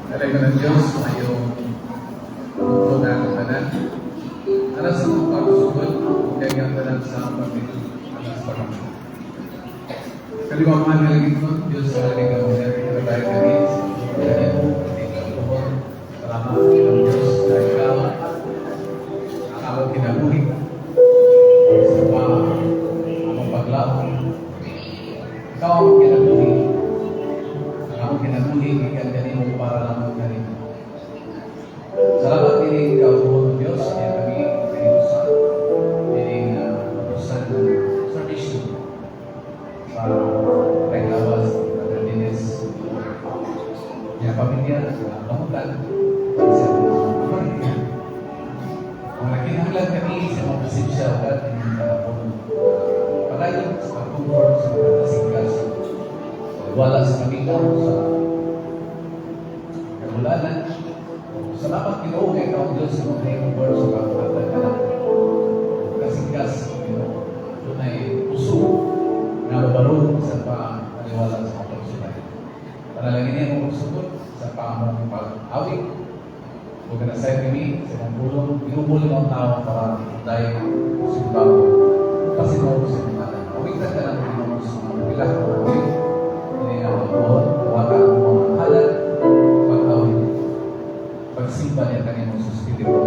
Talaga ng Diyos ngayong mundo na katanan. Alas sa mga pagsusunod, kaya nga tanan sa pagdito. Alas sa mga. Kaliwangan nga lagi ito, Diyos sa lagi ka mga tayo kami. Kaya po, ikaw po. Salamat ng Diyos na ikaw. Ang among kinabuhi. Sa among paglao. Ikaw ang kinabuhi. Ang among kinabuhi, ikan kanino para lamang kanino. Salamat din ikaw po ng Diyos. Kaya kami kanilusan. Din utusan ng servisyo sa paglawas ng Dinis. Kaya pamilya, kamutan sa pamilya. Ang nakinahanglan kami sa mga pasensya at hindi kalapon. Palayon sa pag-comfort sa mga kasingkas. Wala sa kanila sa kabulanan. Salamat Ginoo kay ikaw Diyos sa mga comfort sa pagpatag ka lang. Kasingkas, doon ay puso na mabarong sa paniwala sa mga pagsulay. Panalangin niya mong pagsutot sa pamong pag-awit. Huwag na sa kami sa mga bulong, binubulong ang tao para dahil simbaho. Pasinaw sa mga natin. Awigtan ka lang Ginoo sa mga bilang pag-awit. Hindi ang mga waka ang mga halat, pag-awit. Pagsimba niya kanyang suspiti po.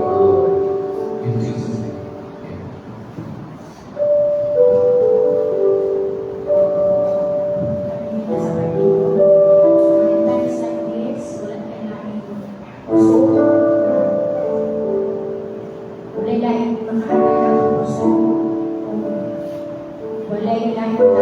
In Jesus' name. Walay lahing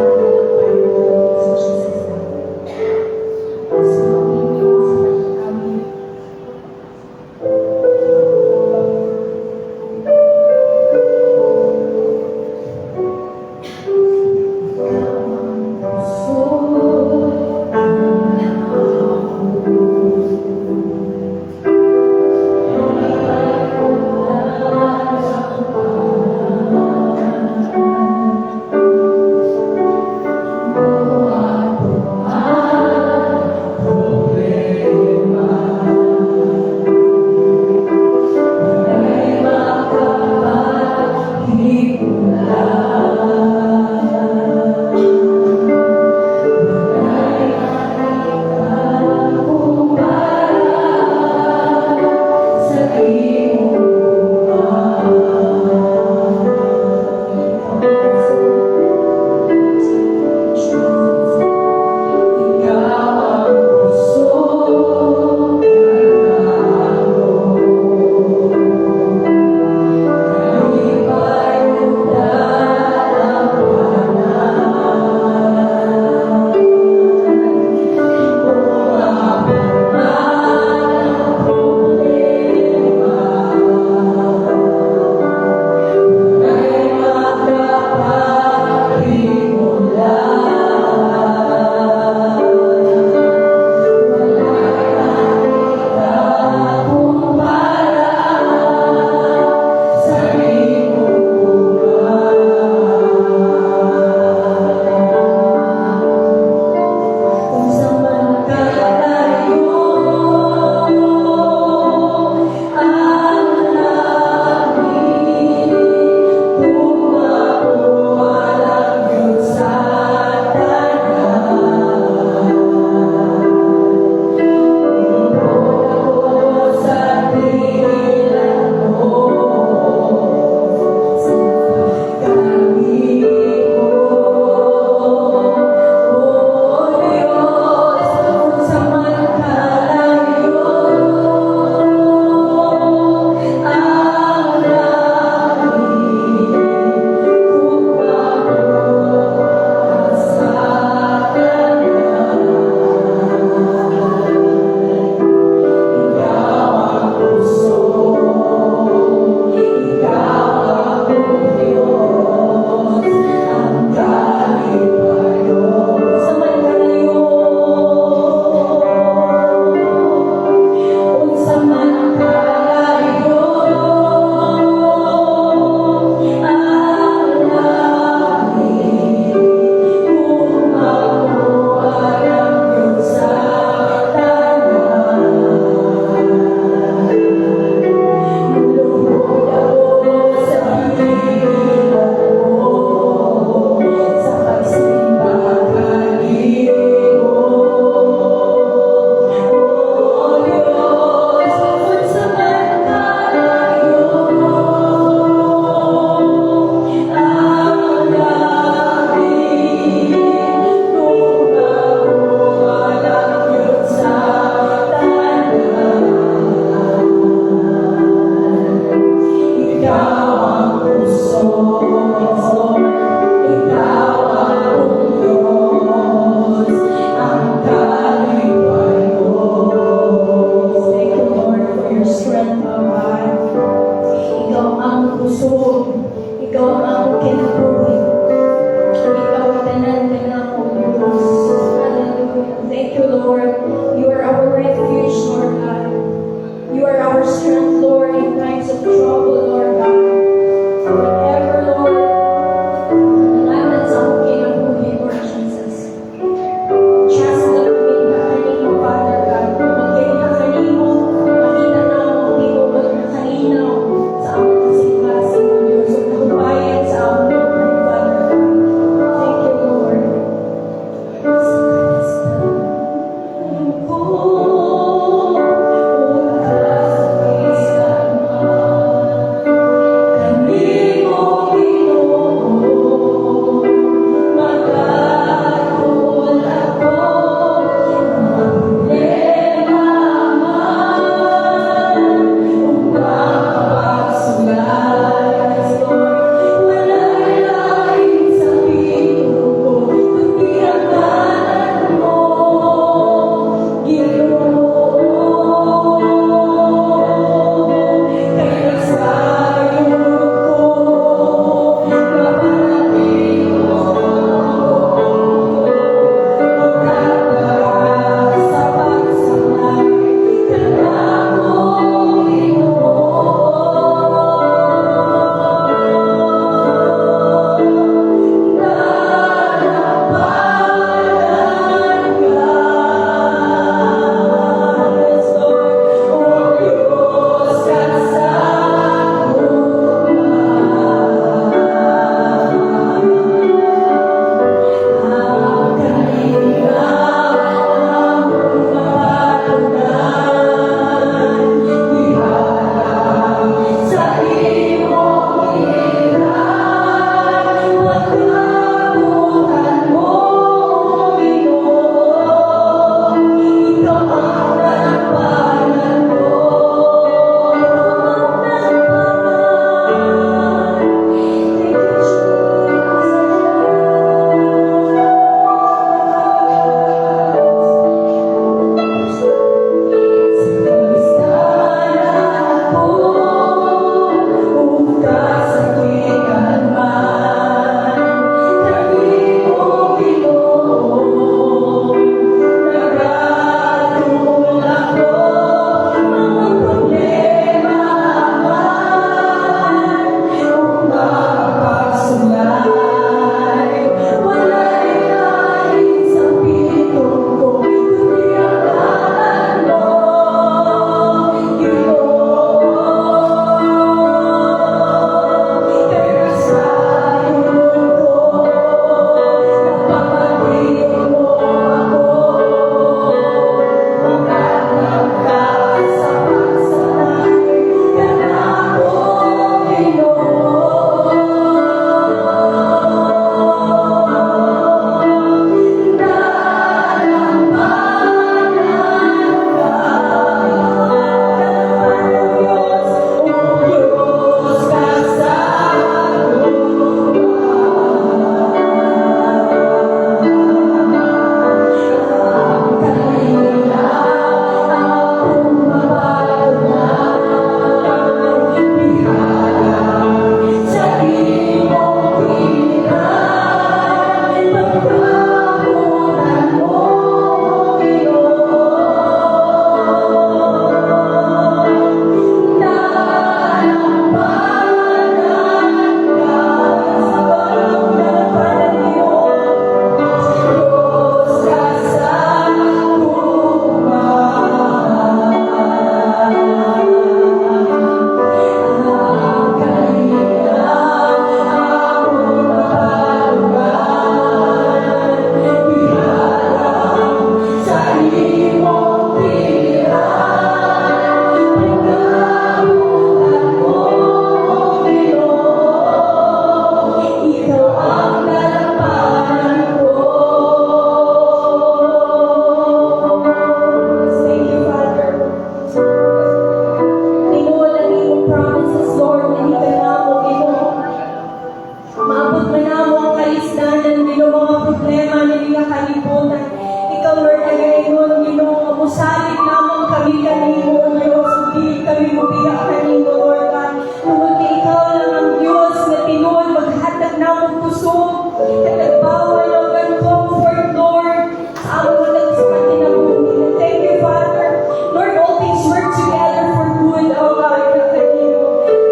salig namang kami kanimo, O Diyos, hindi kami mubiya kanimo, Lord God. Tungod kay Ikaw lang ang Diyos na tinuod maghatag namang kusog, hatag bawal, Lord God, comfort, Lord, sa among hatag sa kinabuhi. Thank you, Father. Lord, all things work together for good, O God, na kanimo.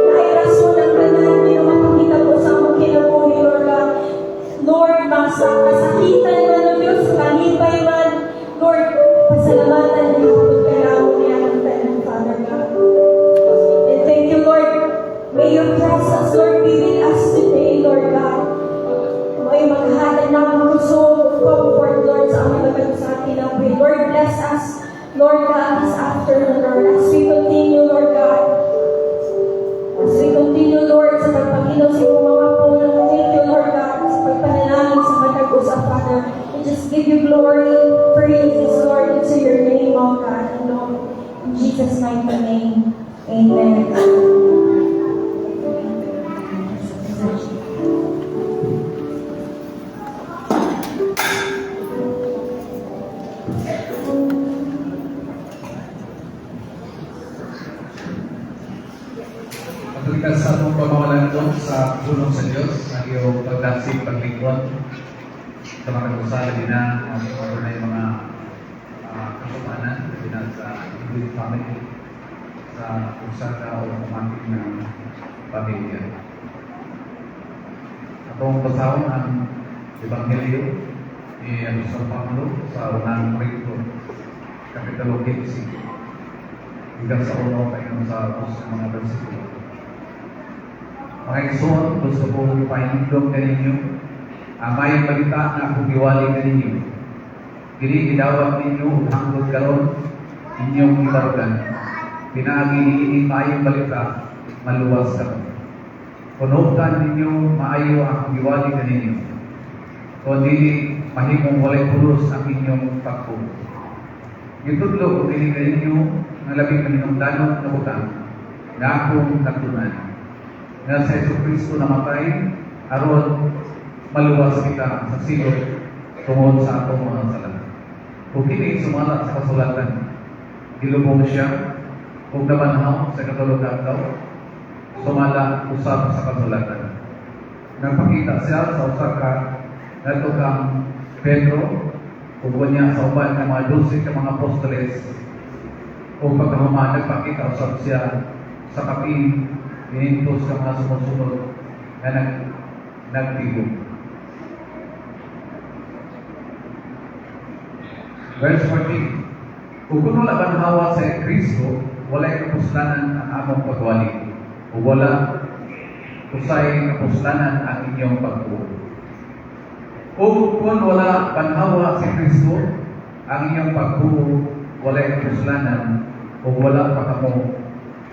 Nairason ang tanan, hindi na mapakita po sa among kinabuhi, Lord God. Lord, masakitan man, O Diyos, kalipay man, Lord, pasalamatan niyo ang pagkaraon niya ng tanan, Father God. And thank you, Lord. May your presence, Lord, be with us today, Lord God. May maghatag na ang kusog, comfort, Lord, sa aming matag sa atin ang way. Lord, bless us, Lord God, this afternoon, Lord, as we continue, Lord God. As we continue, Lord, sa pagpanginaw sa iyong mga puno. Thank you, Lord God, sa pagpanalangin sa matag-usap, Father. We just give you glory, praises, Lord, into your name, O God, and Lord, in Jesus' mighty name. Amen. Patuloy sa mong pamawalan doon sa tulong sa Diyos, ang iyong pagdansig, paglingkod, sa mga kusala din na na yung mga katupanan, din na sa English family, sa usada o pamatik na pamilya. Atong basahon ang Ebanghelyo ni Apostol Pablo sa unang Korinto, Kapitulo 15. Hinggang sa ulo kayo sa mga versikulo. Mga igsoon, gusto ko pahinigdom kaninyo ang mayang balita na akong iwali kaninyo. Dili gidawat ninyo ug hangtod karon inyong ibarugan. Pinaagi niini mayang balita maluwas karon. Kunogtan ninyo maayo akong iwali kaninyo. Kung dili mahimong walay pulos ang inyong pagpulo. Gitudlo ko dili kaninyo nga labing kaninungdanon na butang na akong natunan. Na sa Jesucristo namatay, aron maluwas kita sa silot tungod sa atong mga kasalanan. Kung kini sumala sa kasulatan, gilubong siya, kung namanhaw sa katulog adlaw, sumala usab sa kasulatan. Nagpakita siya sa usa ka nato kang Pedro, ug niya sa uban ng mga 12 ka mga apostoles, o pagkahuman nagpakita usab siya sa kapin inintos ka mga sumusunod na nagtibok. Verse 14. Kung kuno laban hawa sa Kristo, walay kapuslanan ang among pagwali. O wala usay kapuslanan ang inyong pagbuo. Kung wala panhawa sa Kristo, ang inyong pagbuo, walay kapuslanan, o wala pa kamo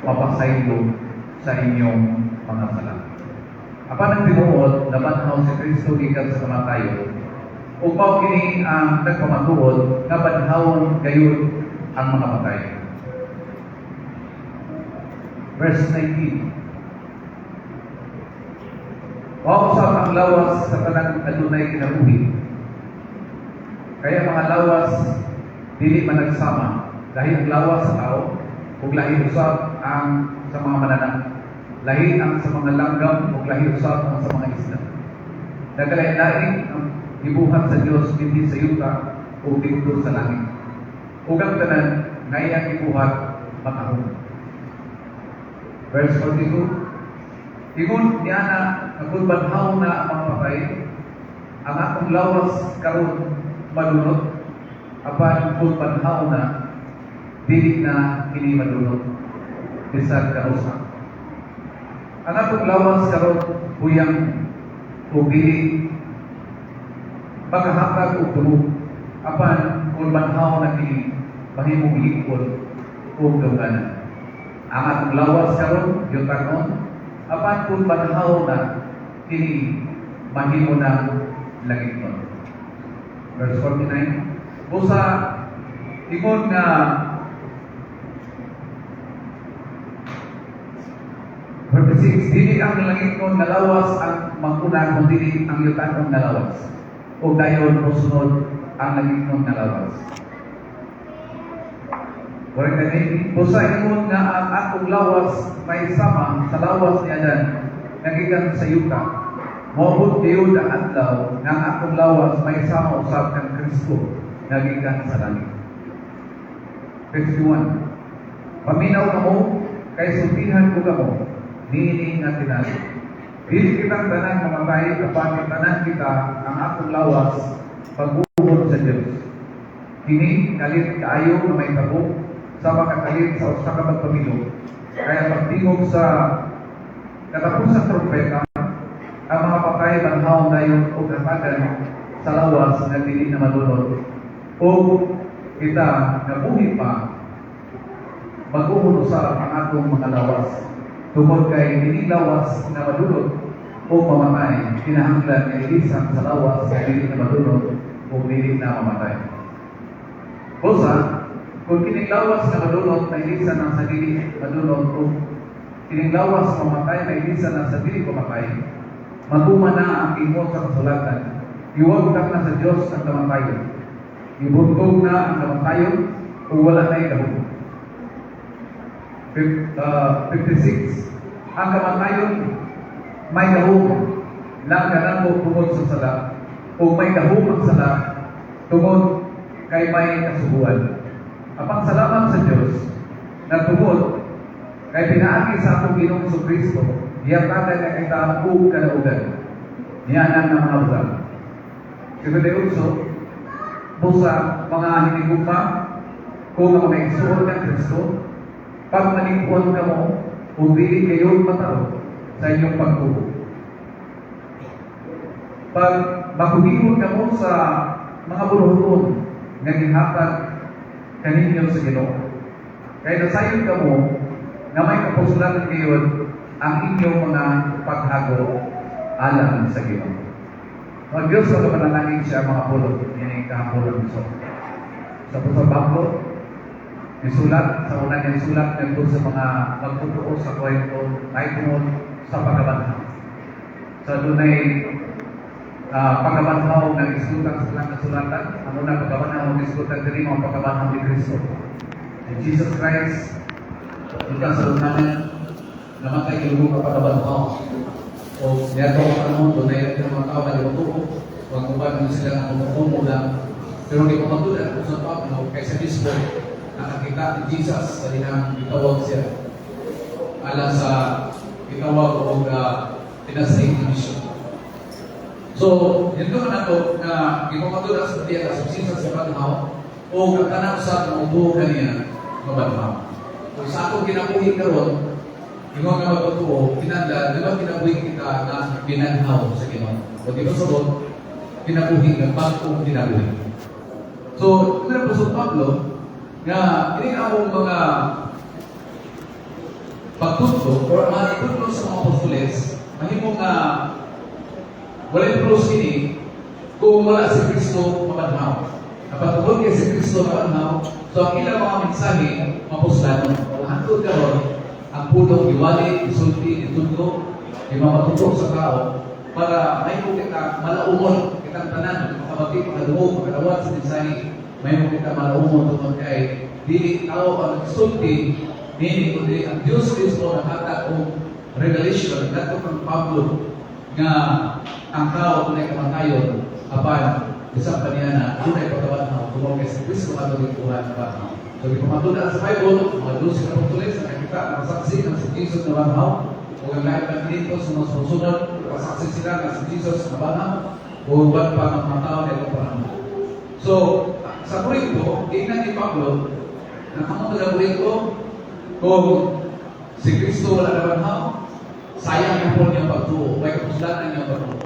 mapasaylo sa inyong mga sala. Apan ang tinuod, nabanhaw si Kristo gikan sa kamatayon. Ug mao kini ang nagpamatuod nga banhawon gayon ang mga patay. Verse 19. Wa usab ang lawas sa tanang adunay kinabuhi. Kaya mga lawas dili man nagsama, dahil ang lawas sa tao ug lahi usab ang sa mga mananang. Lahi ang sa mga langgam o lahi usab ang sa mga isda. Nagkalain-lain ang ibuhat sa Diyos hindi sa yuta o dito sa langit. Ug ang tanan ngayang ibuhat makahon. Verse 42. Ingon niya na kung banhaw na ang mga patay, ang akong lawas karon malunod, apan kung banhaw na dili na kini malunod. Bisag kausap. Ang atong lawas karon buyang o dili pagkahatag o tulog. Apan kung banhaw na kini mahimong iikot o gawanan. Ang atong lawas karon yung tanon. Apan kung banhaw na kini mahimo na langit nun. Verse 49. Busa ingon nga Verse 6, dili ang langit nun nalawas ang manguna kung dili ang yutan nun nalawas. O dayon o sunod ang langit nun nalawas. Warang ganit, busa ingon nga ang akong lawas may sama sa lawas ni Adan, nagikan sa yuta. Mabot diyon ang adlaw nga ang akong lawas may sama usab kang Kristo, nagikan sa langit. 51. Paminaw na mo, kay sultihan ko ka mo, niining nga tinali. Dili kitang tanan mamatay, kapag tanan kita ang akong lawas, pag-uhod sa Diyos. Kini kalit kaayo na may tabok sa makakalit sa usa ka magpamilyo. Kaya pagtingog sa katapusang trumpeta, ang mga patay banhaw dayon o katagan sa lawas na dili na madulot. O kita nabuhi pa, mag-uhod sa ang atong mga lawas. Tungkol kay dili lawas na madulot o mamatay, kinahanglan nga ilisan sa lawas na dili na madulot o dili na mamatay. Busa, kung kining lawas na madulot na ilisan ang sa dili madulot o kining lawas mamatay na ilisan ang sa dili mamatay, maguma na ang imo sa kasulatan. Iwagtak na sa Diyos ang kamatayon. Ibuntog na ang kamatayon o wala na ikahog. 56. Ang kamatayon may kahug lang kanang tungod sa sala o may kahug ang sala tungod kay may kasubuan. Apang salamat sa Diyos na tungod kay pinaagi sa atong Ginoong Kristo, diyatagan na kay taang kalaugan niyanan ng mga bulan. Siguro busa mga hinigugma kung ang mga igsuon ng Kristo, pag maningkuhan ka mo, kung dili kayo matao sa inyong pagtubo. Pag makuhihon ka mo sa mga buruhon na gihatag kaninyo sa Ginoo, kaya nasayon ka mo na may kapusulatan ngayon ang inyong mga paghago alam sa Ginoo. Ang Diyos sa kapanalangin siya mga pulot, yan ang kahapulot nito. Sa Pusang Bangko, isulat, sa unang yung sulat nito sa mga magtutuo sa kwento, ay tungod sa pagkabanhaw. Sa dunay pagkabanhaw ng isulat sa lang kasulatan, ang unang pagkabanhaw ng isulat din mga pagkabanhaw ni Kristo. And Jesus Christ, ika sa unahan, namatay kilubog ka pagkabanhaw. O niyato ang panahon, dunay ang mga tao na limutuo, huwag uban mo sila ng umukumo lang. Pero hindi ko matulad, kung sa Pablo, kaysa mismo, nakakita ni Jesus sa dinang itawag siya alang sa itawag o pinasahig na mission. So, yun naman ako na ipapatulas sa tiyan sa Jesus sa Banhaw o katanang sa umutuo kaniya ng Banhaw. Kung sa akong kinabuhi karon, yung mga magpatuo, kinanda, di ba kinabuhi kita na binanhaw sa Ginoo? O di ba sabot, kinabuhi ng bagong kinabuhi. So, ito na po sa Pablo, nga ini ang mga pagtutlo o mga itutlo sa mga apostoles, mahimong nga walay plus ini kung wala si Kristo mabanhaw. Napatungkol kay si Kristo mabanhaw, so ang ilang mga mensahe mapostano. Hantod karon ang pulong iwali, isulti, itutlo, imamatutok sa tao para may kung kita malaumon kitang tanan, makabati, makadungog, makadawat sa mensahe. May mo kita malaumon tungkol kay dili tao ang nagsulti nini kundi ang Diyos Kristo na hatag o revelation dato kang Pablo nga ang tao kung ay kamatayon apan isang kaniyana kung ay pagkabanhaw tungkol kay si Kristo na tuwikuhan na banhaw. So ipamatunan sa Bible, mga 12 apostoles na nakita ang saksi ng si Jesus na banhaw o ang lahat ng dito sa mga susunod kasaksi sila na si Jesus na banhaw o uban pa ng mga tao na itong panahon. So, sa Korinto, tingnan ni Pablo, nakamot na Korinto, kung si Kristo wala na banhaw, sayang yung po niyang pagtuo, may kapuslatan niyang pagtuo.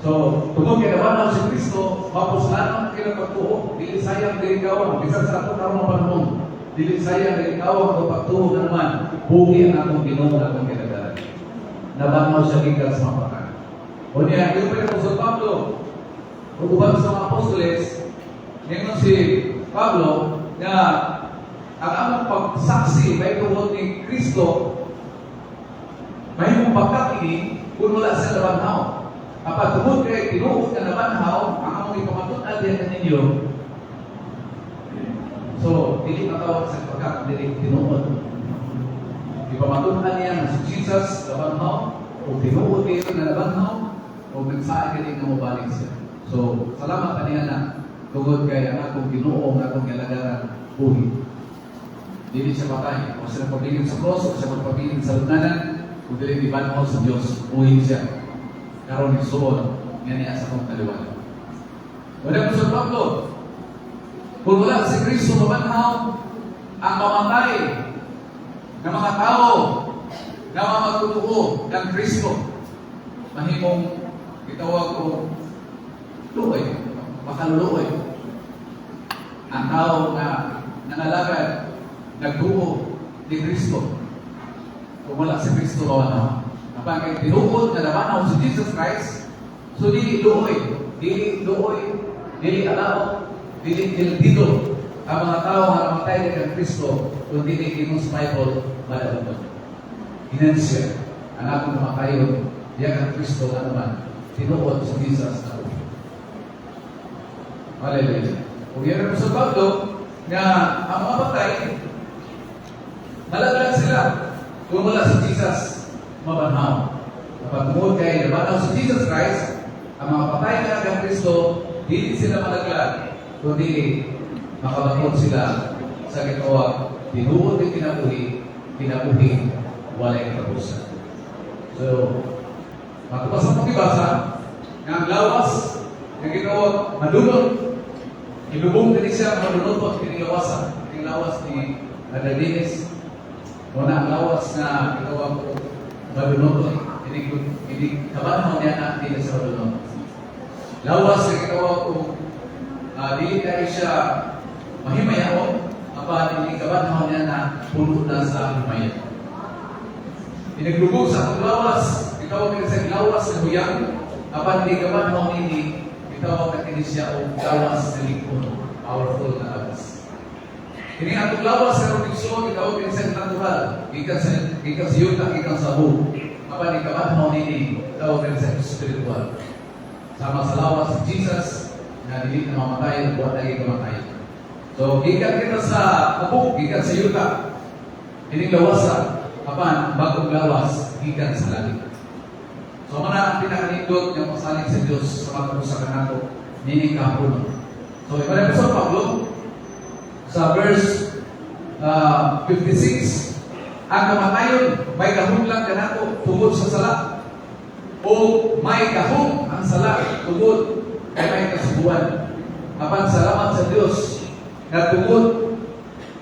So, kung kinabanhaw si Kristo, mapuslatan ang pagtuo, dili sayang din ikaw, bisan sa ato karong panahon, dili sayang din ikaw ang pagtuo na naman, buhi ang atong Ginoo na atong kinagalan. Nabanhaw siya gikan sa mga patay. O niya, yung pinapusol Pablo, kung ubang sa mga apostoles, ngayon si Pablo na ang among pagsaksi may tungkol ni Kristo may mong pagkat ini kung wala sa labanhaw. Apat tungkol kay tinuod na labanhaw ang among ipamatud-ad ninyo. So, dili matawag sa pagkat, dili tinuod. Ipamatuhan niya na si Jesus labanhaw, o tinuod kayo na labanhaw, o nagsaan ka din na mabalik siya. So, salamat pa niya na tungod kay ang akong Ginoo, ang akong kalagaran buhi. Dili siya patay, o siya pagpabiling sa cross, o siya pagpabiling sa lunanan, kung dili ibanhaw sa Diyos, buhi siya. Karon ni suod, nga niya sa kong kaliwanag. Wala po sa Pablo, kung wala si Kristo mabanhaw, ang mamatay ng mga tao na mamagtutuo ng Kristo, mahimong itawag ko luoy, makaluluoy. Ang tao na nangalagad, nagbuo ni Kristo, kung wala si Kristo mabanhaw. Kapag kay tinuod na nabanhaw si Jesus Christ, so dili luoy, dili alao, dili dilo ang mga tao nga namatay kay Kristo kung dili kinus Bible madawon. Inansya ang akong namatayon diya kang Kristo nga naman tinuod sa Jesus na ulo. Hallelujah. Kung yan ang sa Pablo nga ang mga patay malaglag sila kung wala si Jesus mabanhaw. Kapag tungod kay nabanhaw si Jesus Christ, ang mga patay na kang Kristo dili sila malaglag kundi makabakod sila sa gitawag tinuod ng kinabuhi walay katapusan. So, matapos ang pagkibasa nga ang lawas ng gitawag madulot, ilubong din siya madulot kinilawasan. Yung lawas ni Adadinis, muna ang lawas na gitawag madulot, hindi kabanhaw niya na hindi sa madulot. Lawas na gitawag ko dili tayo siya mahimayaon, apa hindi kabanhaw niya na puno na sa himaya. Pinaglubog sa akong lawas, itawag ka sa lawas na huyang, apa hindi kabanhaw nini, itawag ka kini siya o lawas na likon, powerful na lawas. Ini atong lawas sa proteksyon, itawag ka sa natural, ikan sa yuta, ikan sa buho. Apa hindi kabanhaw nini, itawag ka sa spiritual. Sama sa lawas si Jesus, na hindi na mamatay, buwan na ikamatay. So, gikan kita sa abog, gikan sa yuta. Hindi lawasa, kapan, bagong lawas, gikan sa langit. So, mana ang pinakanindot yung pasalig sa Diyos sa magkapusakan nato, nining kahapon. So, iba na sa Pablo, sa verse 56, ang kamatayon, may kahunglang ka nato, tungod sa sala. O may kahung ang sala, tungod kay may kasubuan. Apan salamat sa Diyos na tungod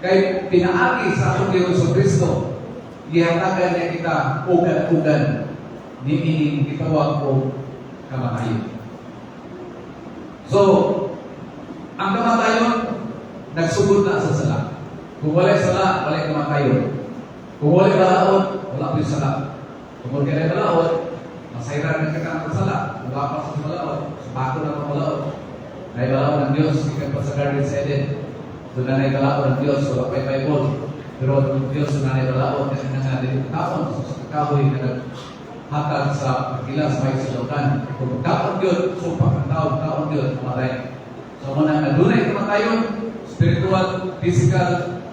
kay pinaagi sa atong Ginoong Kristo, gihatagan niya kita ugan-ugan ni gitawag ko kamatayon. So, ang kamatayon nagsugod na sa sala. Kung walay sala, walay kamatayon. Kung walay balaod, wala pa sala. Kung walay balaod, masayran na kita ang sala. Wala pa sa balaod. Bako na pamalaot. Naibalaw ng Diyos, ikan pa sa Garden sa Eden. Doon na naibalaw ng Diyos, wala pa'y Bible. Pero ang Diyos na naibalaw, kasi na nga din tapon sa kahoy na naghatag sa pagkilas may silokan. Kung tapon Diyos, supak ang tao, tapon Diyos, mamatay. So muna nga dunay kamatayon, spiritual, physical,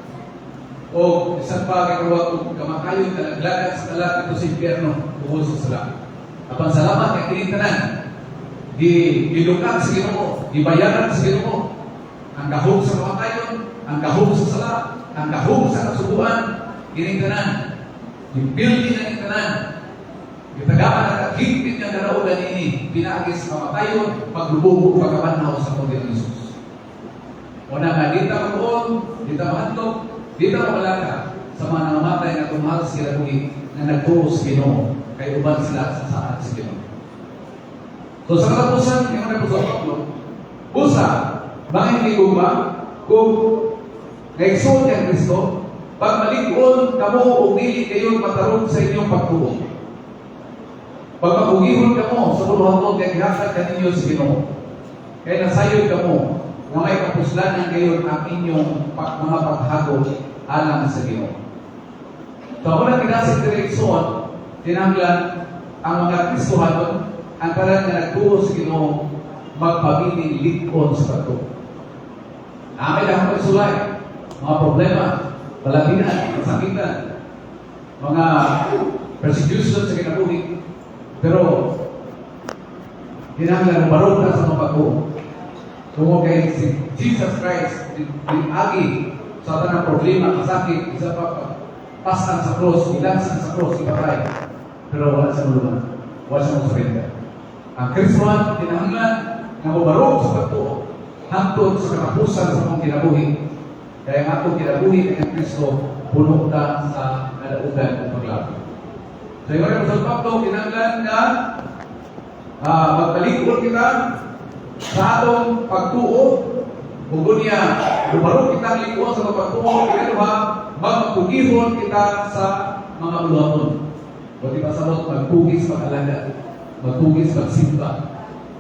o isang pa kagawa kung kamatayon, kalaglagan sa kalat ito sa impyerno, buhos sa sala. Kapag salamat kay kinintanan, gilukat sa Ginoo, gibayaran sa Ginoo. Ang gahom sa kamatayon, ang gahom sa sala, ang gahom sa kasubuan, ginintanan. Gipildi na gintanan. Gitagaan na kakingpit ng daraulan ini, pinaagis sa kamatayon, paglubog pagkabanhaw sa poder ni Jesus. Una nga, di ta magbuon, di ta mahantok, di ta mabalaka sa mga nangamatay na tumahal sila kulit na nagturo sa Ginoo, kay uban sila sa saan sa Ginoo. So sa katapusan, yung mga sa Pablo, busa, bakit hindi ko ba, kung naigsoon niya Kristo, pag malikon, kamo o dili kayo matarong sa inyong pagtuo. Pag mapugihon kamo, sa puluhan mo, kaya gihatag ka ninyo sa Ginoo. Kaya nasayod kamo, na may kapuslanan kayo ang inyong mga paghago alang sa Ginoo. So ako na tinasig direksyon, tinanglan ang mga Kristohanon, ang karan na nagtuo sa Ginoo magpabiling likon sa pagtuo. Naamay lang ang pagsulay. mga problema, kalabihan, kasakitan, mga persecution sa kinabuhi. Pero, kinahanglan barog ka sa mga pagbuo. Tungkol kay si Jesus Christ, agi sa tanang problema, kasakit, isa pa pasan sa cross, ilagsan sa cross, ipatay. Pero wala sa mulungan, wala sa surrender. Ang Kristohan, kinahanglan na mabarog sa pagbuo, hangtod sa katapusan sa mga kinabuhi. Kaya ang atong kinabuhi ng Kristo, puno ka sa kalaugan ng paglaban. So, yung mga Apostol Pablo, kinahanglan na magpalikod kita sa atong pagtuo, kung niya, lumarong kita ang likuan sa pagtuo, kaya magpugihon kita sa mga ulaton. O di ba sabot, magpugis pag-alaga, magpugis pag-simba,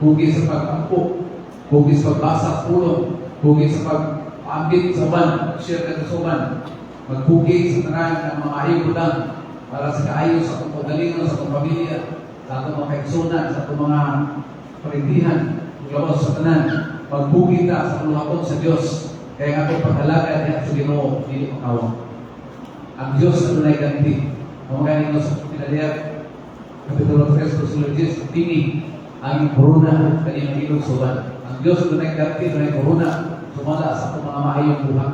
pugis sa pag-ampo, pugis pagbasa sa pulong, pugis sa pag-ambit sa uban, share ka sa uban, magpugis sa tanan ng mga ayong lang para sa kaayos sa atong pagalingon, sa atong pamilya, sa atong mga kaigsunan, sa atong mga parindihan, lawas sa tanan, magpugit ka sa ulaton sa Diyos, kaya atong pag-alaga niya sa Ginoo, hindi makawa. Ang Diyos na tunay ganti. Mga ganito sa Pinaliyag, Kapitulo 3, Versículo 10, tini ang korona kanyang ilog suban. Ang Diyos na tunay ganti, tunay korona, sumala sa atong mga maayong buhat.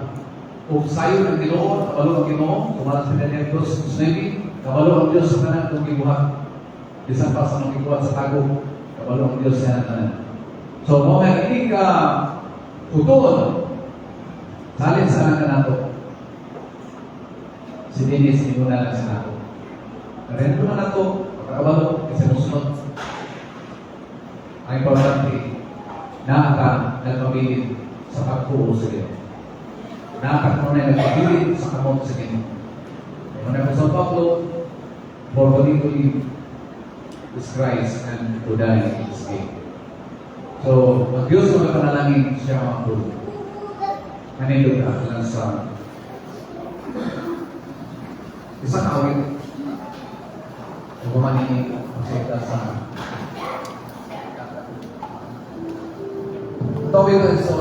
Kung sayo ng Ginoo, kabalo ang Ginoo, sumala sa Pinaliyag 2, kabalo ang Diyos sa tanan kung gibuhat. Bisan pa sa mga gibuhat sa tago, kabalo ang Diyos sa tanan. So, mga hindi ka tutuon, salin sa anak ka nato. Si Dennis, hindi mo na lang sa nato. Rin ko na nato, pagkakabalo, kasi musunod. Ang importante, naaka nagpabilit sa pagpuo sa Diyos. Naaka mo na nagpabilit sa kamot sa Diyos. Kung na sa Pablo, for body to live is Christ and to die is gain. So, ang Diyos na panalangin siya mga pulo. Manilog ka lang sa isang awit. Kung kumaninig, magsita sa tawid ko ito.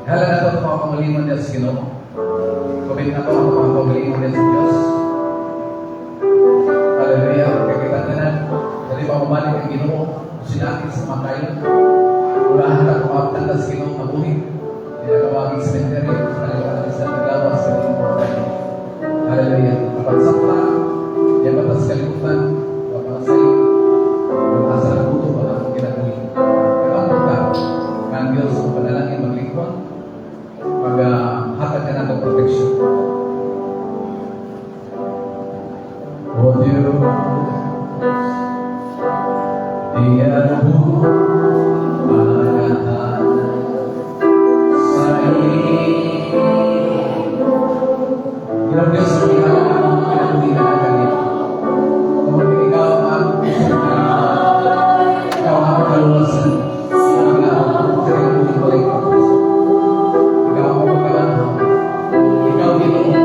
Hala na ito ang mga pangaliman niya sa Ginoo. Comment na ito ang mga pangaliman niya sa Diyos. Hallelujah. Kaya kita dali pa kumalik ang Ginoo. Sinakit sa mga kayo. Ulahan ka kumapatan na sa Ginoo mabuhi. Kaya kawaging cemetery. Hallelujah. Sa naglawas sa Ginoo kayo. Hallelujah. Kapagsakla. Yan batas kalimutan. Kapasay. Pag-asa na puto pa ang ginagawin. Kaya ang ka. Ang Diyos ang panalangin maglingkod. Pag-hatag ka na ng protection. O Diyos, diyan mo magahan sa iyo. Ginang Diyos, ang ihalang ang pinabuhi na nagalit. Kung ikaw ang ikaw ang kaluwasan, ang pinabuhi balik ako. Ikaw ang pagkalaan. Ikaw Ginoo.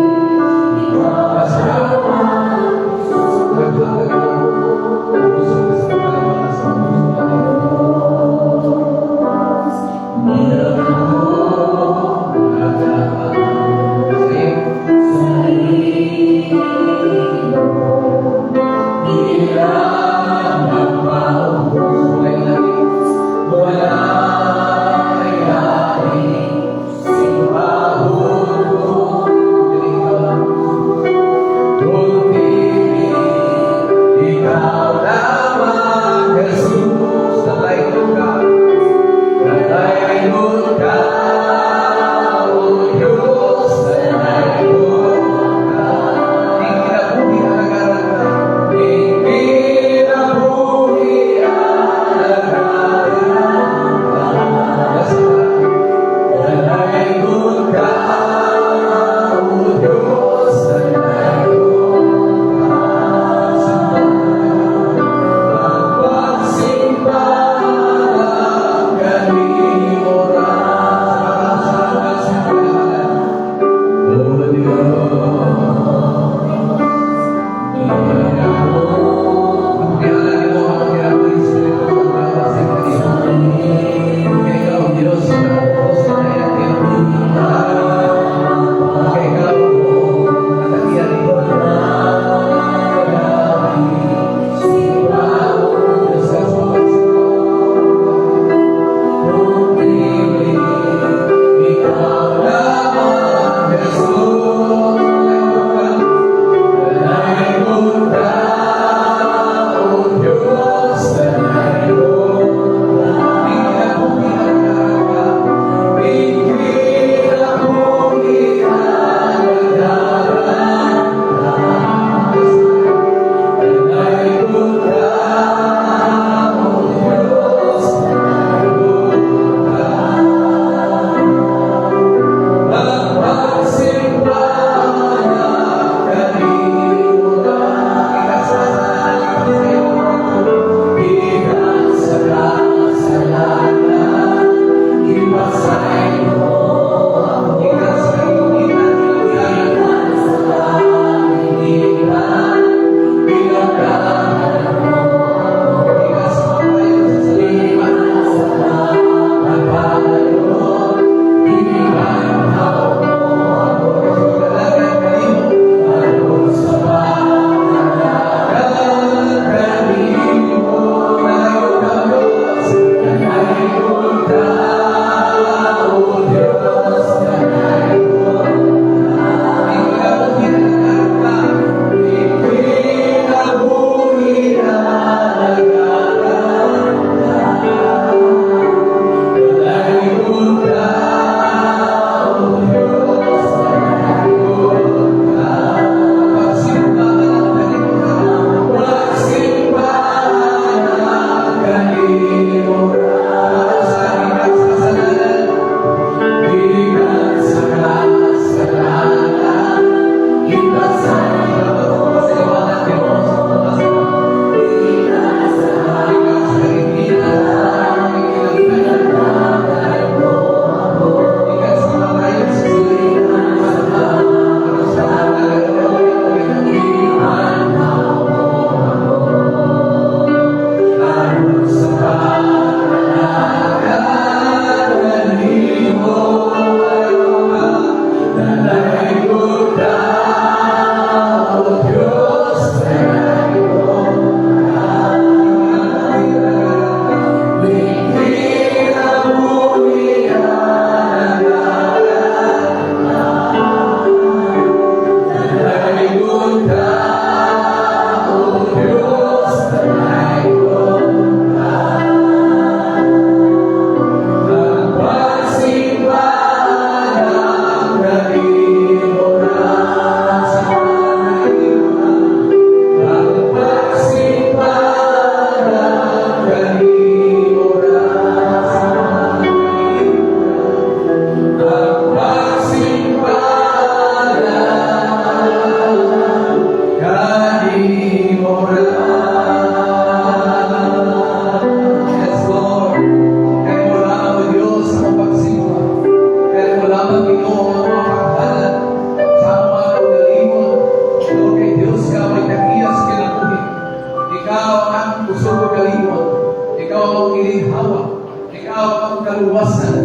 kinaluwasan.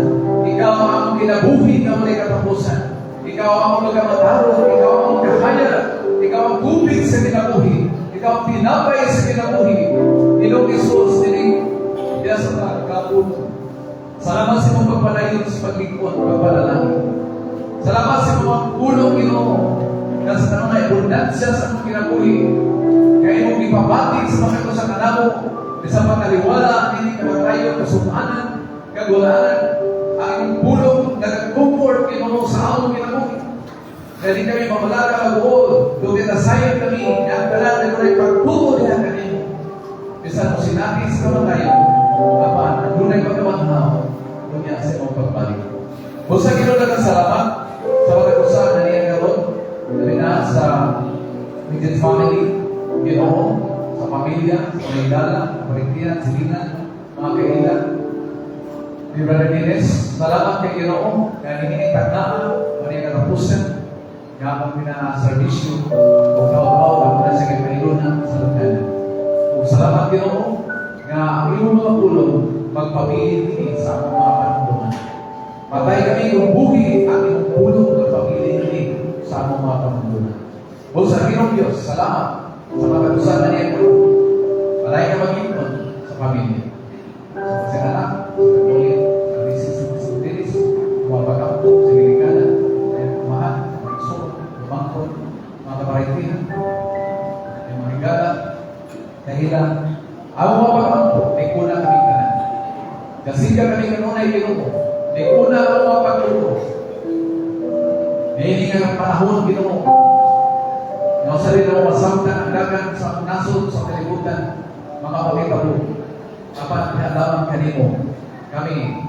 Ikaw ang among kinabuhi na walay katapusan. Ikaw ang among magamataro. Ikaw ang among kahaya. Ikaw ang tubig sa kinabuhi. Ikaw ang tinapay sa kinabuhi. Ilong Isus, diya sa kapuno. Salamat sa mong pagpalayon sa paglingkod, pagpalalangin. Salamat sa mga pulong Ginoo na sa tanong na abundansya sa mong kinabuhi. Kaya mong ipabatik sa mga ito sa kanamo, sa pagkaliwala, hindi kamatayo, kasumanan, kagulaan, ang imong pulong, nag-comfort Ginoo sa among kinabuhi. Kaya di kami mamalaka mag-uol, doon nasayan kami, na ang tanan na kuna'y pagtuto niya kanino. Bisa mo sinabi sa kamatayo, apan, doon ay pagkamanhaw, doon niya sa imong pagbalik. Busa Ginoo na salamat sa pagkakusahan na niya karon, dali na sa immediate family, Ginoo, sa pamilya, sa Maydala, Pariktiyan, Silinan, mga kailan. Di Brother Dines, salamat kay Ginoo, kaya hininitag na, kaya katapusan, kaya akong pinaservisyo, kung tao-tao, ako na sa kailunan sa lugan. Kung salamat Ginoo, nga ang iyong mga pulong, magpapilin din sa akong mga panuntungan. Patay kami kung buhi ang iyong pulong, magpapilin din sa akong mga panuntungan. O sa Ginoo Diyos, salamat sa pagkatusan na niya ko. Patay ka mag-ipon sa pamilya. Sa anak, sa katulit, sa bisis, sa utilis, kumapagkampo, sa liligana, sa kumahan, sa pagsuot, lumangkod, mga kaparitihan, yung mga higala, dahilan, ang mga pagkampo, ay kuna kami kanan. Kasi ka kami kanunay Ginoo, ay kuna ang mga pagluto. Hindi ka ng panahon Ginoo. Yung sarili mo masamtan ang dagan sa nasod sa kalibutan, mga pagkitabo. Dapat pinadaman kanimo kami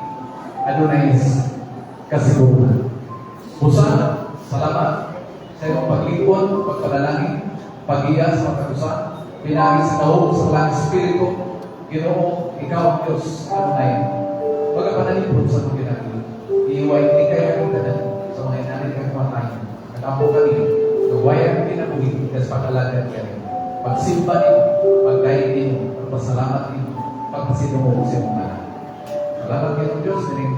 Adonai kasiguran. Busa, salamat sa iyong paglipon, pagpadalangin, pag-iya sa pagkakusan, pinagi sa taong sa walang Espiritu, Ginoo, ikaw ang Diyos, Adonai. Pagkapanalipon sa mga ginagawa, iiway hindi kayo ang tanan sa mga inanin kang kumatayin. Nagkapo kami, gawayan kami na buhin, kasi pagkalagan kayo. Pagsimba niyo, pagkain niyo, pagpasalamat niyo, pagpasinungo sa iyong mga. Salamat kayo ng Diyos, niling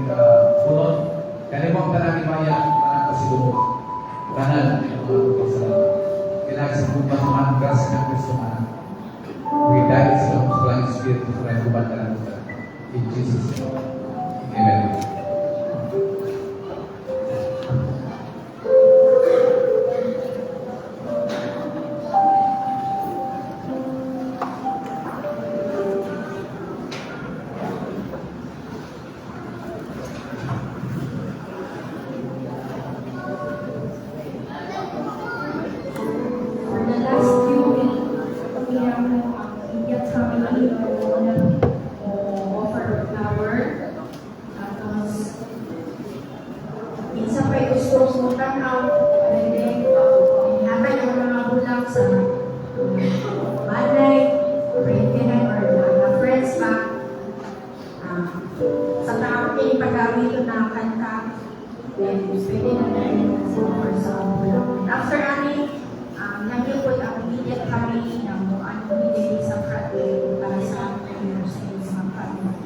punod, kanimang tanangin maya, tanang pasinungo. Tanan, ang mga pagpasalamat. Kinagsabutan ng mga grasa ng Kristo man. We died sa mga Holy Spirit sa mga kubanda ng kita. In Jesus' name. Amen. For the last few weeks, we have Indian family offer flower. Tapos, minsan pa gusto mo tanaw, and then, inhatay ang mga bulang sa balay, printinan, or mga friends pa. Sa tao kayo pag-awit na kanta, then pwede na rin sa bulang. After ani, nag-ipot ang immediate family ng ano hindi sa front para sa prayers sa isang family.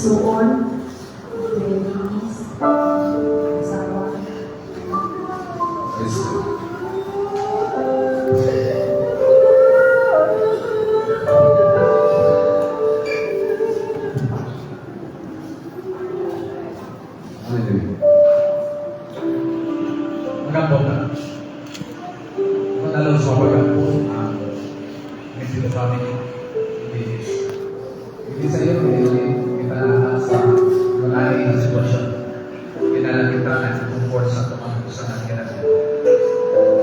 igsuon, babies, asawa. Praise God. Hallelujah. Magandang na. Madalaw sa pagkapo ang medyo family. Hindi sa iyo, kita na sa malalim na sitwasyon. Kailangan kita na comfort sa tumang natin.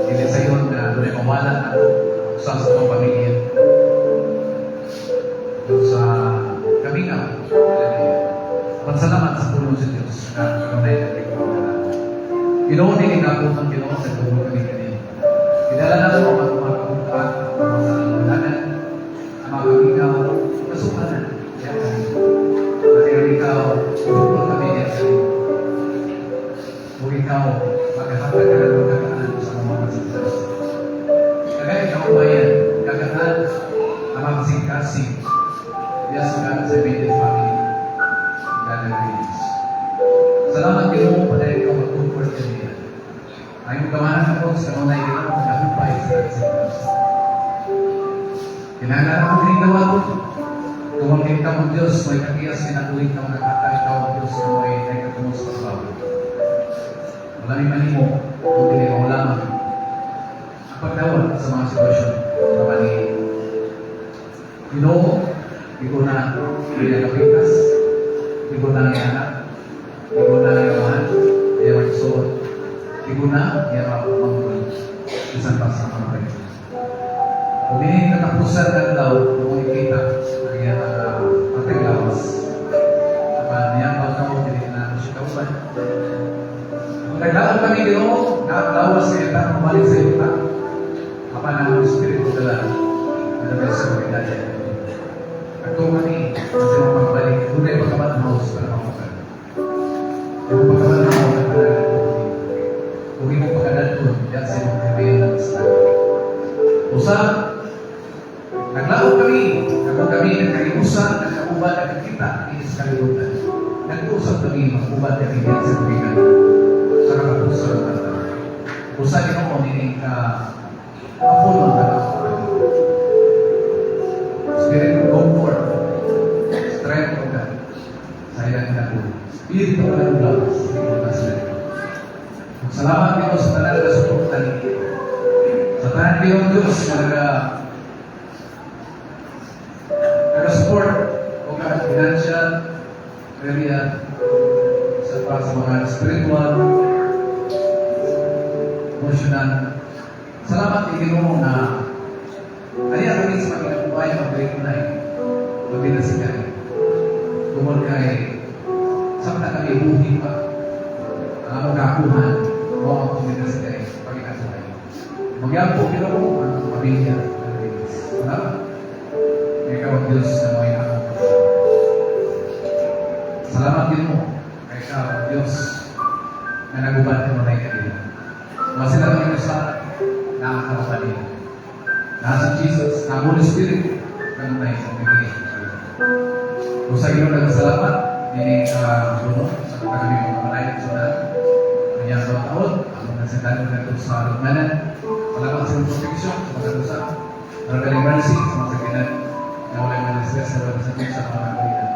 Hindi sa iyo na doon ay mawala na sa mga pamilya. Doon sa kamingaw. Magsalamat sa tulong sa Diyos na kanunay natin ko na Pinoon ako ng Pinoon sa tulong kami kanina. Pinala na ito ang mga kabukaan, ang mga salalanan, ang mga kamingaw, kasukanan. Yan kami. Kasi ikaw, tulong kami yan kanina. Kung ikaw, maghahatag ka ng kagaan sa mga kasing-kasing. Kagaya ikaw bayan, kagaan ang mga kasing-kasing. Yes, God sa immediate family. God and grace. Salamat kayo mo pa dahil ikaw mag-comfort kanina. Ang gawanan ako sa kanunay kita mo nagahupay sa kasing-kasing. Kinagana mo kinitawa ko. Tumangkin ka mo Diyos, may kakiyas kinatuwing ka mo nagkatay ka mo Diyos na may nagkatunod sa pagbabago. Malaming manimo, kung hindi mo lamang ang pagdawat sa mga sitwasyon na mali. Ginoo, di ko na pinagapitas, di ko na ianak, di ko na iawahan, di ko magsuot, di ko na iawapan isang pas na mga kayo. Kung hindi natapusan ng daw, kung ikita, ang iyang patay lawas, kapag niyan ba ito, hindi na siya kauban. Naglaon kami Ginoo, nakalawas kayo ta, kumalik sa iyo ta. Kapag ang Espiritu dala, nalabay sa mga idadya. Ito kami, kasi mga pagbalik, tunay pagkamatmaos para mamukan. Yung pagkamatmaos na panalan ko, kung hindi mo pagkanan ko, yan sa mga kabayan ng Islam. Usa, naglaon kami, kapag kami nagkaiusan, nagkaubad, nagkikita, inis kalimutan. Nag-usap kami, mag-ubad, nagkikita sa kabigan. Sa kapag-usap natin. Usa din ako nining kapunon na ako. Spirit of comfort, strength of God. Sa ilang natin. Spirit of God love. Salamat Diyos sa tanan na suportan ninyo. Sa tanan ng Diyos na nag-support o financial area sa mga spiritual, emotional. Salamat Ginoo na kaya kami sa mga kumpay mag-break na magbinasigan. Tungkol kay sakta kami buhi pa ang magakuhan o ang magbinasigan pag-ikasakay. Magyampo Ginoo ang pamilya. Salamat. Ikaw ang Diyos na may akong pagkakas. Salamat Ginoo kay ikaw ang Diyos na nagubad ka mo na ikanila. Masila kami sa nakakapanin. Nasa Jesus, na Holy Spirit, kami na isang bigay. Kung sa Ginoo nagkasalamat, hindi Ginoo, sa kami mga malayan sa kanyang taon, ang nagsasabi na ito sa lugmanan, salamat sa protection, sa mga dosa, maragaling mercy, sa mga sakinan, na walang malasgas sa mga sakit sa mga kawinan.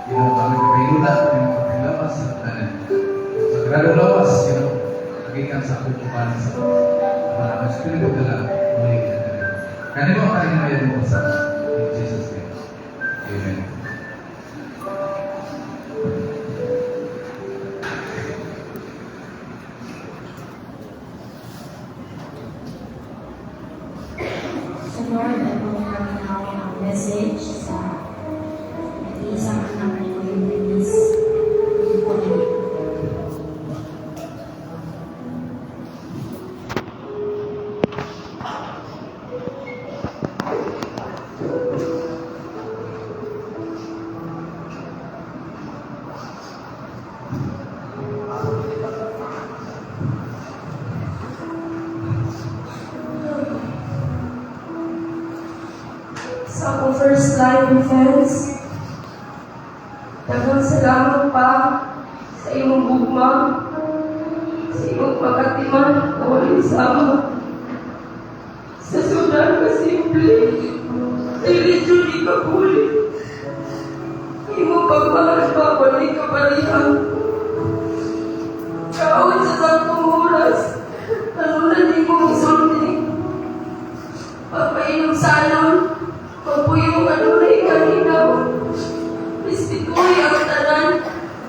Ginoo kami kapayuna, kami mga kapaylawas sa tanan. Sa gradong lawas, Ginoo, nagikan sa kukupan sa mga Espiritu dala, muling na tayo. Kanino ang kaling mayan mo sa in Jesus' name. Amen. Sa Lord, ay pumunta now ang message sa isang anak ko yung release. Sa akong first live defense, Daghang salamat pa sa imong gugma, sa imong pagkatiman na walang sama. Sa sudan ka simple, religion di ka huli. Imong pagmahal pa, walay ka parihan. Kaon sa saktong oras, tanunan imong isulti. Pagpainom salon, pagpuyong anunay kalinaw. Respetuloy ang tanan,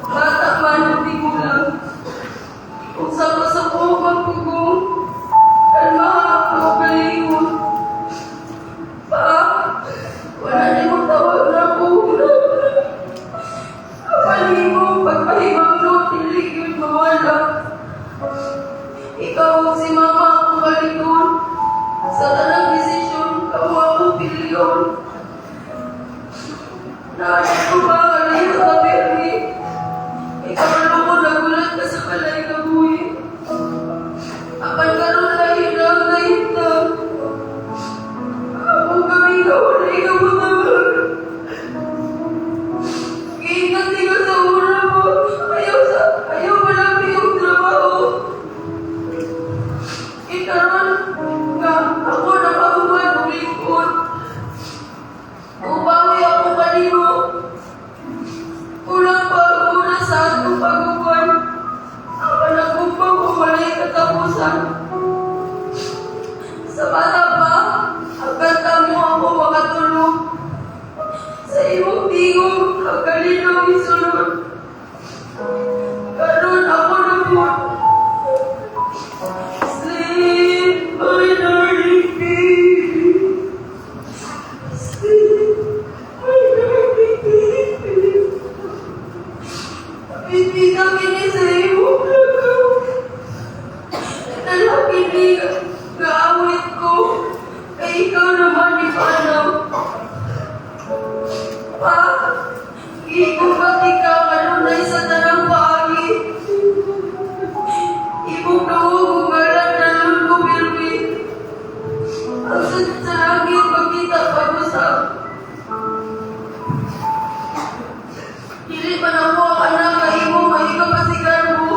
bata man o tigulang. Kung sa ko magpugong, kalma ang galingon. Pa, wala na mo tawag na ko. Kapalin mo, pagpahibang no, tilig yun mawala. Ikaw si mama akong baliton. Sa tanang desisyon, kamu akong pilyon. Naalit ko ba kaliyo ka, Bernie? Ikaw ko nagulat ka sa balay ka, buhay. Apan karoon na hinang na hintang. Ako kami ka, wala ikaw matawag. Iingat ka sa una mo. Ayaw malami yung trabaho. Ikaroon nga, ako nakahuman ng lingkod. Upawi ako kanino. Kulang pa una sa atong pag-uwan. Ang panagkumpang kung wala'y katapusan. Sa bata pa, ang kanta mo ako makatulog. Sa imong tingog, ang kalinaw isunod. Karoon ako lumot. Sleep, my darling baby. Sleep, my darling baby. Pipita kini sa imong lagaw. Lalaki ni gaawit ko. Kay ikaw naman ni Panaw. Pa, ikubati ka kanunay sa tanang paagi. Ibong nawag ugalan na nun ko bilbi. Ang sa langit magkita pag-usap. Dili pa na mo ang anak ka imo, may ikapasigan mo.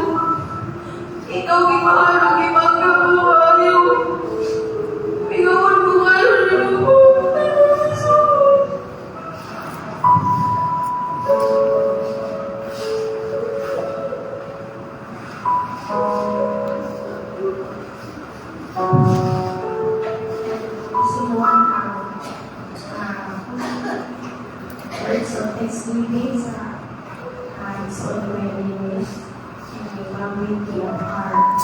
Ikaw gimahal o gimangga mo, ayaw. Pingawan ko ngayon ni mo. Sinuwan ang words of thanksgiving sa His Holy Name and may loving to your heart.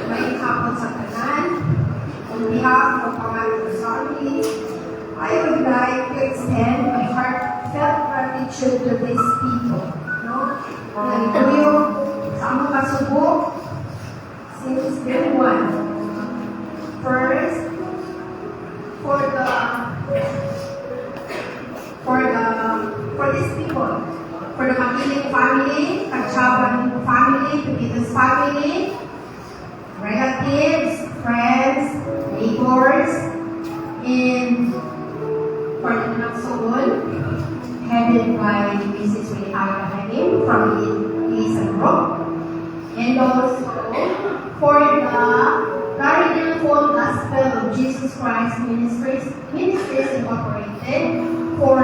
May hapon sa kanan, on behalf of Pangalan Family, I would like to extend my heartfelt gratitude to these people. No? Nagituyo sa among kasubo since day one. First, for these people, for the Magiling family, Kachaban family, Pipitas family, relatives, friends, neighbors, and for the Naksoon, headed by Mrs. Rehaya Hanim from the Elisan Group, and also for the Guardian Full Gospel of Jesus Christ Ministries Incorporated for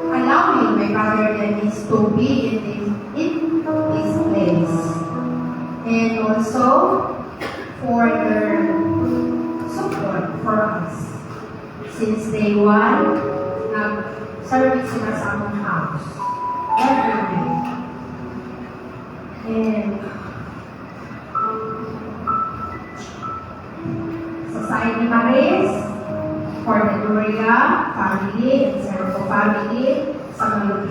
allowing my brother Dennis to be in this place. And also for their support for us. Since day one, nag-service sila sa among house. Every day. And Society Maris, for the Doria family and Serpo family, sa mga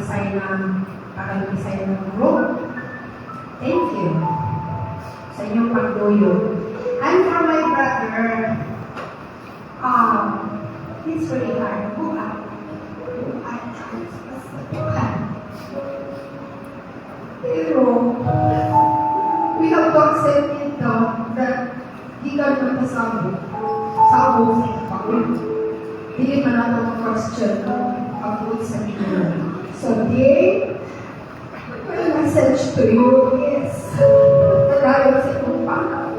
ng group. Thank you sa inyong pagduyo. And for my brother, it's really hard. Pero, we have to accept it now that di ka naman kasama sa abot sa ipakot. Hindi man natin mag-question ang abot sa inyo. So, dear, my message to you is, nagagawa sa itong pangaw.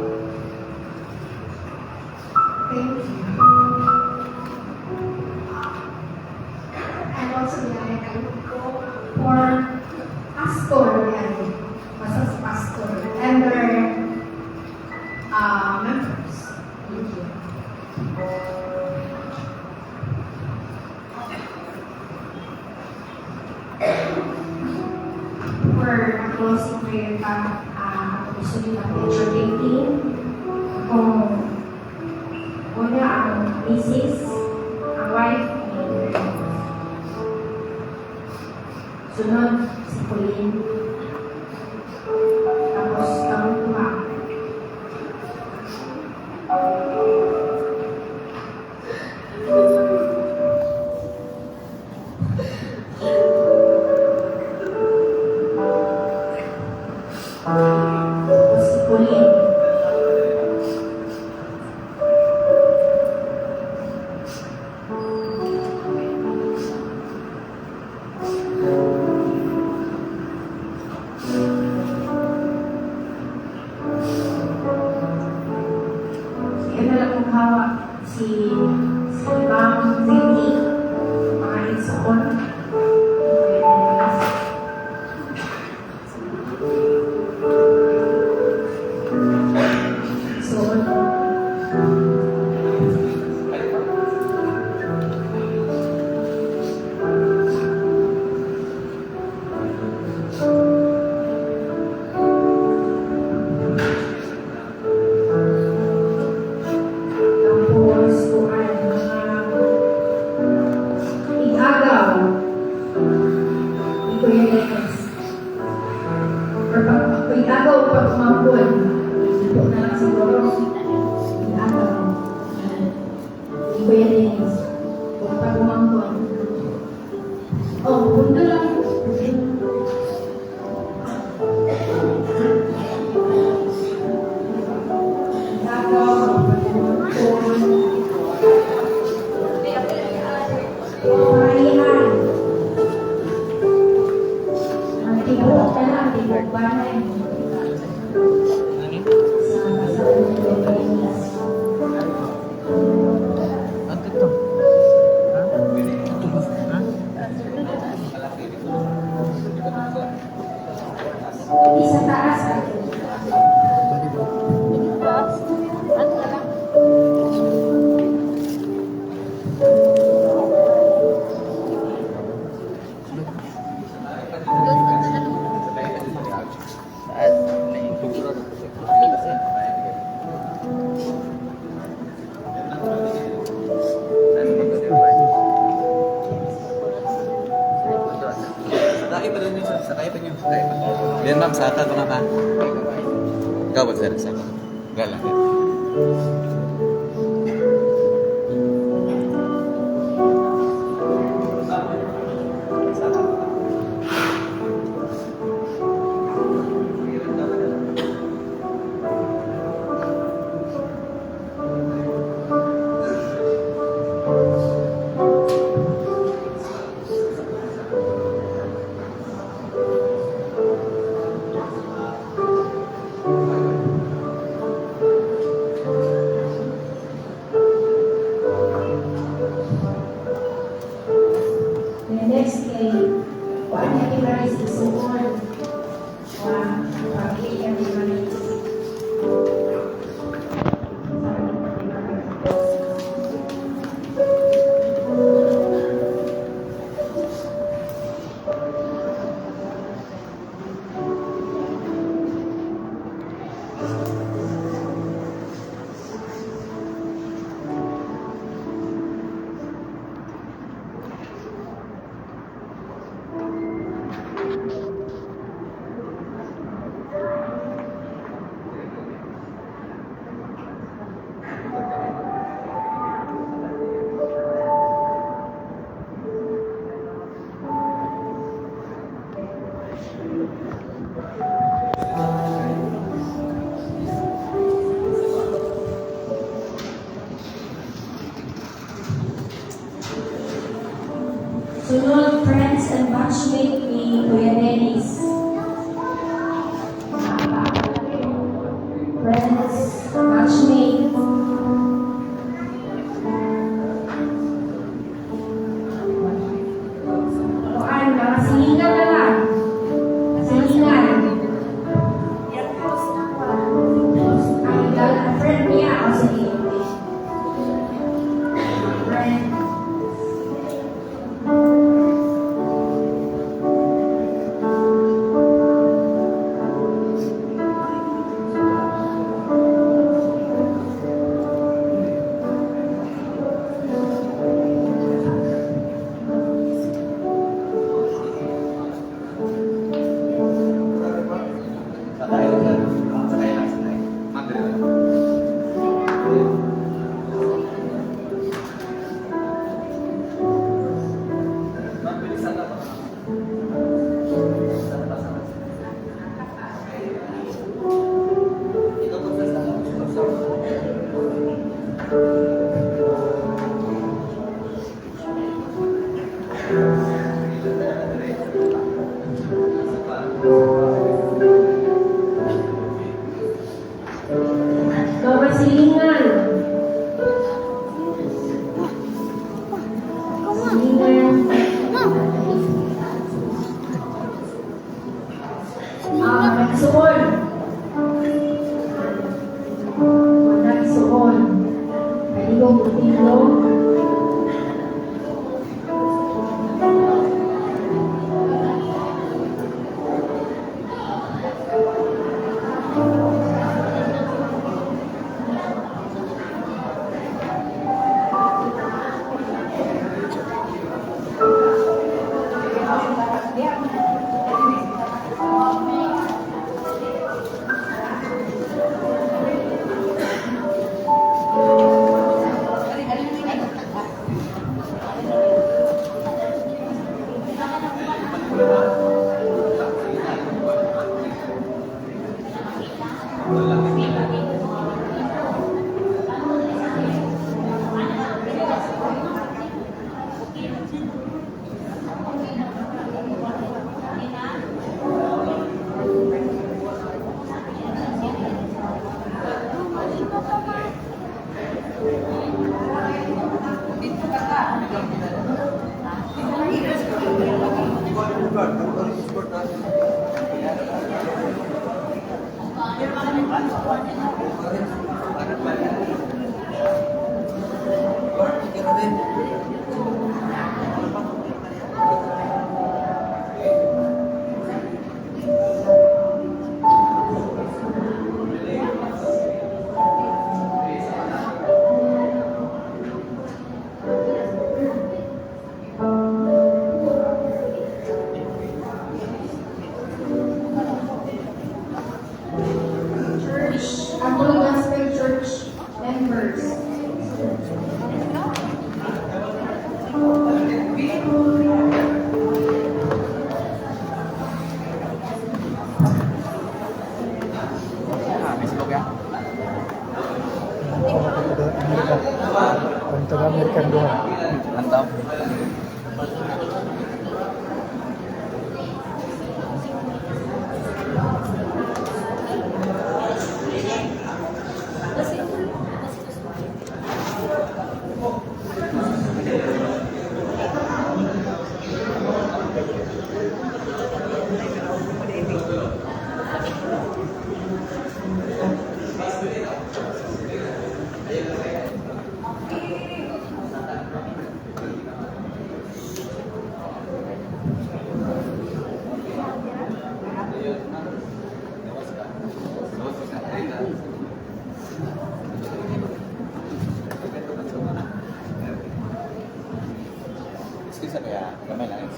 Thank you. And also, nilagay ko for pastor yan. Basta sa pastor. And their members. Thank you. For closing prayer pa, gusto nyo na picture taking. Kung una ang misis, ang wife, sunod si Pauline. Tapos ang tuwa. Tapos si Pauline. Kaya na lang kong hawak si Ma'am Vicky, mga insakon. So, tapos kung ano, igagaw, ito yung next. Or pag igagaw pag umampun, ito na lang siguro, igagaw. Ito yung next. Kung pag umampun, oh, punta lang. Sa taas. Sakay pa rin yun, sir. Sakay pa yun. Sakay pa. Then, ma'am, saka ka na ka. Ikaw ba, sir? Saka. Galang. Sunod, friends and batchmate ni Kuya Dennis. Friends, batchmate. O ano, mga silingan na lang. Silingan. Ang friend niya, o sige. Friend. Sakay lang. Sakay lang, sakay. Magdala lang. Mabilisan na ba? Sana ba, sana? Ikaw po sa Mga silingan. Silingan. Nagsuon. Nagsuon. Halilong-hilong. Apple Gospel Church members. May silog ya? Untuk American doang. Mantap. Excuse kaya, gamay lang.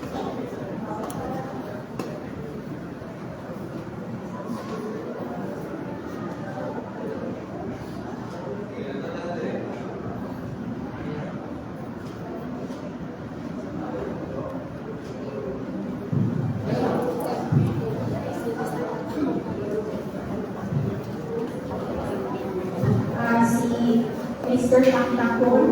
Si Mr. Taktakon.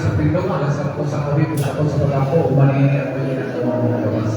sa pindong, alas ako sa kawin, sa ako sa pagkapo, umanini at pagkakas ng mga gawas.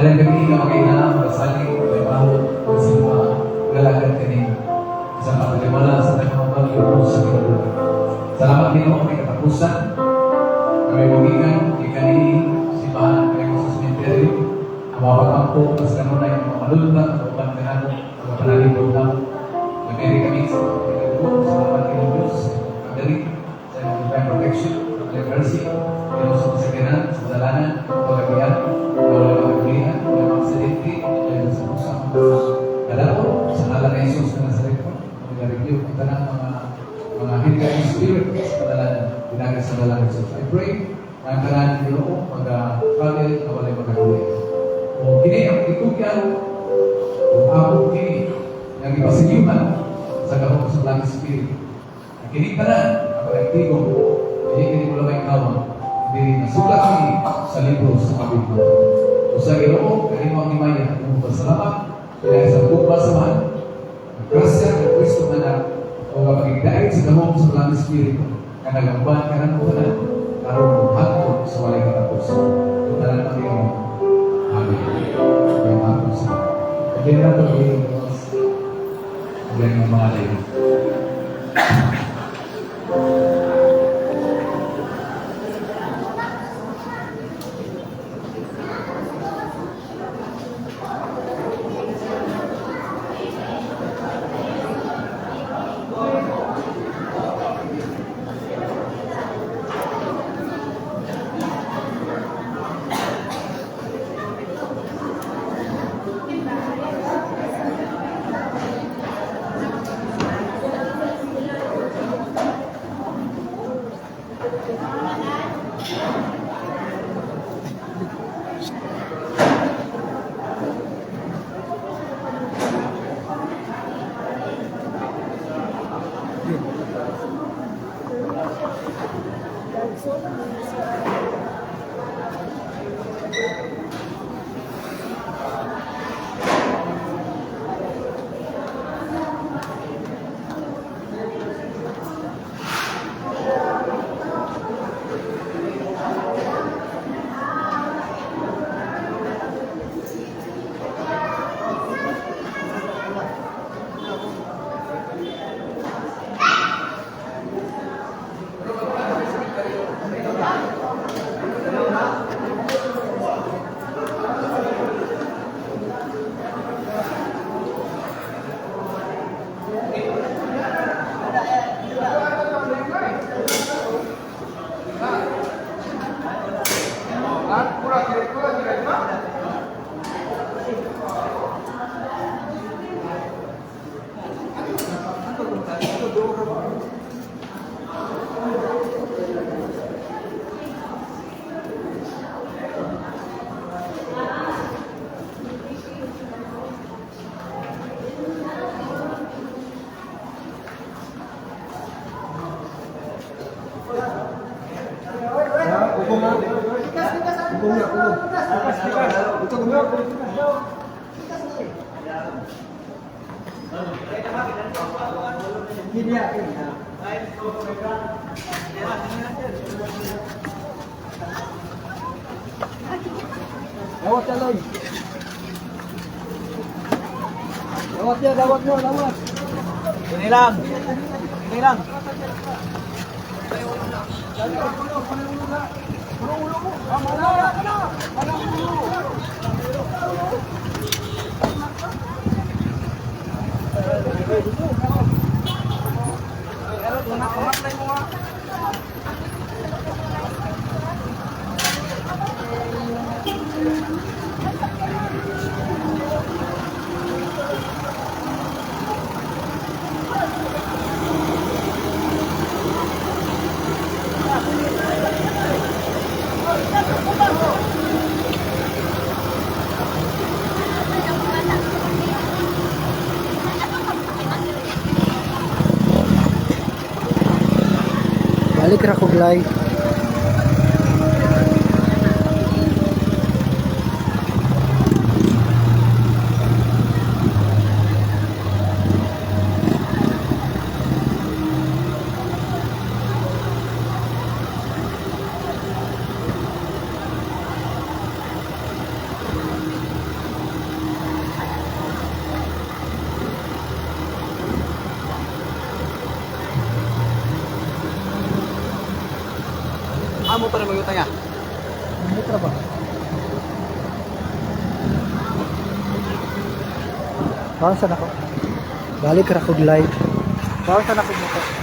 Alam kami ikaw kailangan magsaling may bahot ng simpa galagad kini sa kapaliwala sa tanong bagyo sa Ginoo. Salamat Ginoo kay katapusan. Kami mugingan kay kanini simbahan kay sa sementeryo. Ang mga pagkampo mas kanunay ang mga malulungan at uban kanano ang panalipod na. Nagpili kami sa pagkakaliwala sa salamat Ginoo Diyos pagdali sa inyong divine protection, ang mercy, Ginoo sa kasakinan, sa dalanan, pagkagiyan, wala pagkagiyan, wala magsaliti, dahil sa pusang kalako, sa ngalan ni Jesus na Nazareno, mag-review ang tanang mga hidden spirit sa kadalanan, ginagay sa dalang Jesus. I pray na ang kanan ng Ginoo mag-travel na walay magkagulit. O kini ang itukyan, o ako kini, ang ipasigyuhan sa kahong sa langit spirit. Ang kini kanan, ang kolektibo, hindi kini mula may kawan, hindi nasulat kini sa libro sa Biblia. O sa Ginoo, kanimang himaya, ang pasalamat, kaya sa buong basahan, ang grasya ng Kristo na o kapag igdait sa kahong sa langit spirit, kanagamban ka ng buhanan, karong hangtod sa walay katapos. Tutalan ng Ginoo. Amen. Kaya hangtod sa Kaya na ito ang Kaya ng mga layo. Lawat ya, Loy. Lawat ya, lawat mo, lawat. Ini lang. Ini lang. Balik ra ko glay. Amo pa rin magutang ya. Mitra ba? Saan ako? Balik ra ko glay. Saan ako mo?